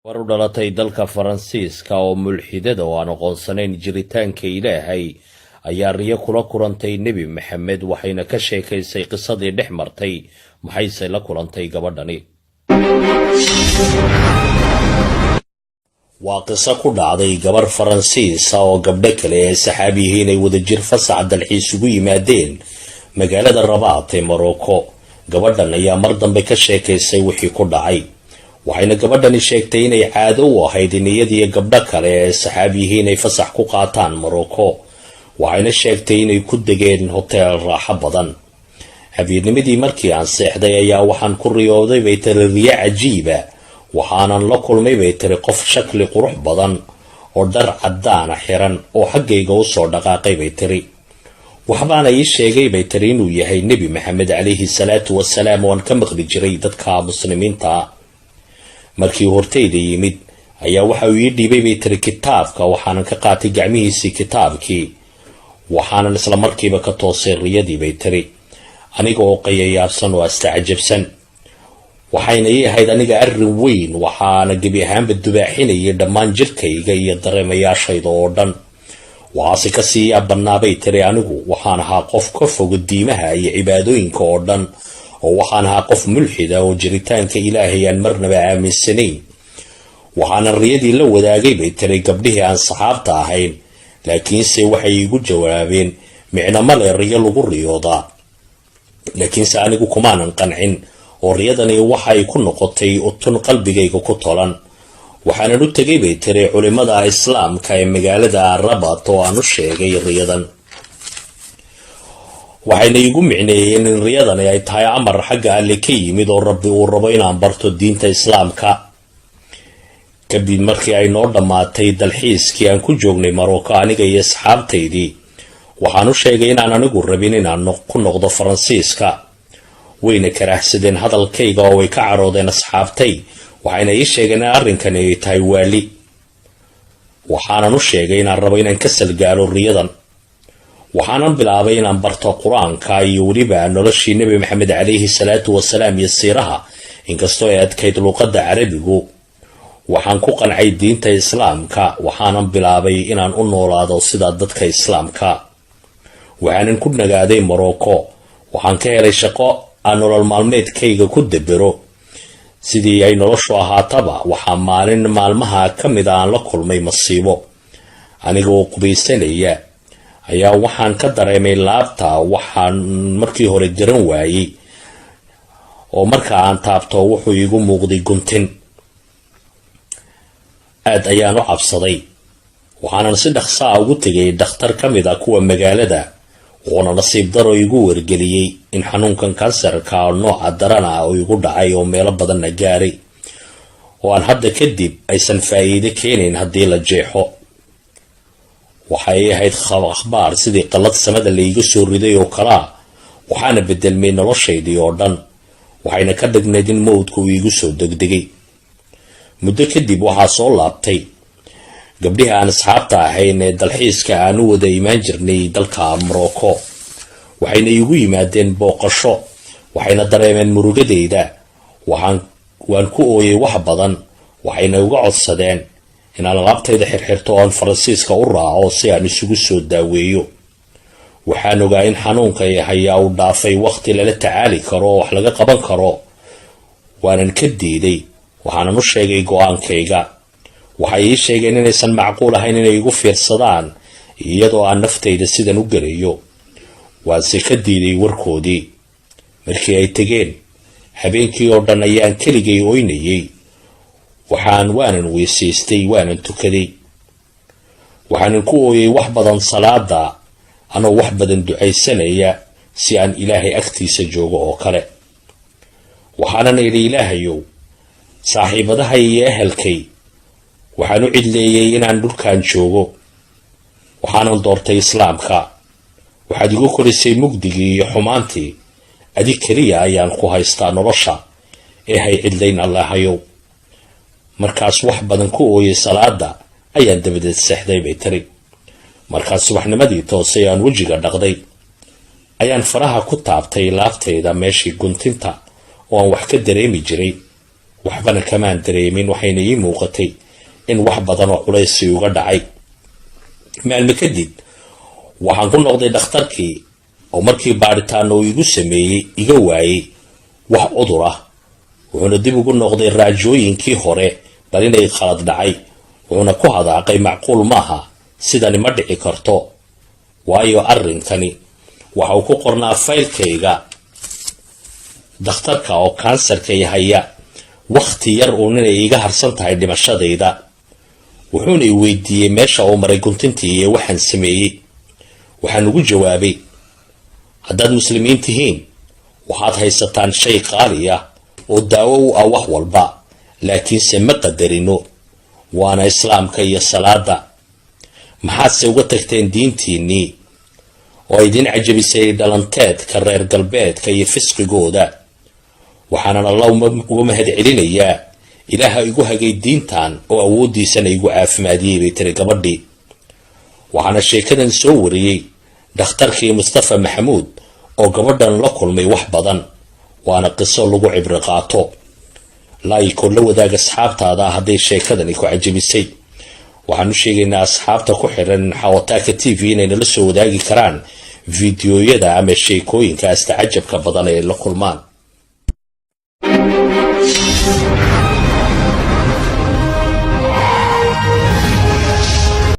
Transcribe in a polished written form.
war u dhalatay dalka Faransiiska oo mulxidada oo aan aqoonsanayn jiritaanka Ilaahay ayaa riyo kula kulantay Nebi Maxamed waxayna ka sheekaysay qisadii dhex martay maxayse la kulantay gabadhani. waa qiso ku dhacday gabar Faransiis oo gabdho kale ee saxaabiyihiin ay wada jir fasax dalxiis ugu yimaadeen magaalada Rabat ee Morocco. gabadhan ayaa mar dambe ka sheekaysay wixii ku dhacay, waxayna gabadhani sheegtay inay caado u ahayd in iyadiyo gabdho kale ee saxaabiyihiin ay fasax ku qaataan Morocco, waxayna sheegtay inay ku degeen hotel raaxo badan. habeennimadii markii aan seexday ayaa waxaan ku riyooday bay tiri riyo cajiiba, waxaanan la kulmay bay tiri qof shakli qurux badan oo dhar caddaana xiran oo xaggayga u soo dhaqaaqay bay tiri. waxbaana ii sheegay bay tiri inuu yahay Nebi Maxamed calayhi salaatu wasalaam oo aan ka maqli jiray dadka muslimiinta. markii hortayda yimid ayaa waxa uu ii dhiibay bay tiri kitaabka, waxaanan ka qaatay gacmihiisii kitaabkii, waxaanan isla markiiba ka toosay riyadii bay tiri aniga oo qayayaabsan oo astacjabsan. waxayna ii ahayd aniga arrin weyn, waxaana gebi ahaanba dubaaxinayay dhammaan jirkayga iyo dareemayaashayda oo dhan. waxaase ka sii yaabanaabay tiri anigu waxaan ahaa qof ka foga diimaha iyo cibaadooyinka oo dhan, oo waxaan ahaa qof mulxida oo jiritaanka Ilaahay aan marnaba aaminsanayn. waxaana riyadii la wadaagay bay tiri gabdhihii aan saxaabta ahayn, laakiinse waxay igu jawaabeen micno male riyo lagu riyoodaa. laakiinse anigu kumaanan qancin oo riyadani waxay ku noqotay utun qalbigayga ku tolan. waxaanan u tegay bay tiri culimada islaamka ee magaalada Rabat oo aan u sheegay riyadan. waxayna igu micneeyeen in riyadani ay tahay amar xagga Alle ka yimid oo Rabbi uu rabo inaan barto diinta islaamka. kadib markii ay noo dhammaatay dalxiiskii aan ku joognay Morocco aniga iyo asxaabtaydii, waxaan u sheegay inaan anigu rabin inaan ku noqdo Faransiiska. wayna karaahsadeen hadalkayga oo way ka caroodeen asxaabtay, waxayna ii sheegeen in arrinkani ay tahay waali. waxaanan u sheegay inaan rabo inaan ka salgaaro riyadan. waxaanan bilaabay inaan barto qur-aanka iyo weliba noloshii Nebi Maxamed calayhi salaatu wasalaam iyo siiraha, inkastoo ay adkayd luuqadda carabigu. waxaan ku qancay diinta islaamka, waxaanan bilaabay inaan u noolaado sida dadka islaamka. waxaanan ku nagaaday Morocco, waxaan ka helay shaqo aan nolol maalmeedkayga ku dabero. sidii ay noloshu ahaataba, waxaa maalin maalmaha ka mid aan la kulmay masiibo. aniga oo qubaysanaya ayaa waxaan ka dareemay laabta waxaan markii hore garan waayey, oo marka aan taabto wuxuu igu muuqday guntin. aad ayaan u cabsaday, waxaanan si dhaqso ah ugu tegay dhakhtar ka mid ah kuwa magaalada, wuxuuna nasiib daro igu wargeliyey in xanuunkan kansarka nooca daran ah oo igu dhacay oo meelo badanna gaaray, oo aan hadda kadib aysan faa'iido keenayn haddii la jeexo. waxay ahayd akhbaar sidii qallad samada layga soo riday oo kalaa, waxaana bedelmay noloshaydii oo dhan, waxayna ka dhignayd in mowdku uu igu soo degdegay. muddo kadib waxaa soo laabtay gabdhihii aan asxaabta ahayn ee dalxiiska aan u wada imaan jirnay dalka Morocco. waxayna igu yimaadeen booqasho, waxayna dareemeen murugadayda. waan ku ooyay wax badan, waxayna uga codsadeen inaan laabtayda xirxirto oo aan Faransiiska u raaco si aan isugu soo daaweeyo. waxaan ogaa in xanuunka hayaa uu dhaafay waqti lala tacaali karo oo wax laga qaban karo. waanan ka diiday, waxaanan u sheegay go-aankayga. waxay ii sheegeen inaysan macquul ahayn inay igu fiirsadaan iyadoo aan naftayda sidan u gelayo. waanse ka diiday warkoodii. markii ay tegeen, habeenkii oo dhan ayaan keligay oynayay. waanan weysaystay, waanan tukaday. waxaanan ku ooyay wax badan salaada, anoo wax badan ducaysanaya si aan Ilaahay agtiisa joogo oo kale. waxaanan idhi Ilaahayow, saaxiibadahay iyo ehelkay waxaan u cidleeyay inaan dhulkan joogo. waxaanan doortay islaamka. waxaad igu korisay mugdigii iyo xumaantii. adig keliya ayaan ku haystaa nolosha, ee hay cidlayn Allahayow. markaas wax badan ku ooyay salaada ayaan dabadeed seexday bay tiri. markaas subaxnimadii toosay aan wejiga dhaqday ayaan faraha ku taabtay laabtayda meeshii guntinta oo aan wax ka dareemi jiray. waxbana kamaan dareemin, waxayna ii muuqatay in wax badan oo culaysi uga dhacay. maalmo kadib waxaan ku noqday dhakhtarkii oo markii baadhitaano uu igu sameeyey iga waayey wax cudur ah. wuxuuna dib ugu noqday raajooyinkii hore bal inay khalad dhacay. wuxuuna ku hadaaqay macquul maaha, sidani ma dhici karto, waayo arrinkani waxa uu ku qornaa faylkayga dhakhtarka oo kansarka haya wakhti yar uun inay iga harsan tahay dhimashadayda. wuxuuna i weydiiyey meesha uu maray guntintii iyo waxaan sameeyey. waxaan ugu jawaabay, haddaad muslimiin tihiin waxaad haysataan shay qaali ah oo daawo u ah wax walba, laakiinse ma qadarino, waana islaamka iyo salaada. maxaadse uga tagteen diintiinnii oo idin cajabisay dhalanteedka reer galbeedka iyo fisqigooda? waxaanan allah uga mahad celinayaa ilaaha igu hagay diintan oo awooddiisana igu caafimaadiyey bay tiri gabadhii. waxaana sheekadan soo wariyey dhakhtarkii mustafa maxamuud oo gabadhan la kulmay wax badan, waana qiso lagu cibro qaato. laayikoo la wadaaga asxaabtaada hadday sheekadani ku cajabisay. waxaan u sheegaynaa asxaabta ku xiran xawataaka t v inay nala soo wadaagi karaan fiidiyoyada ama sheekooyinkaas tacajabka badan ee la kulmaan.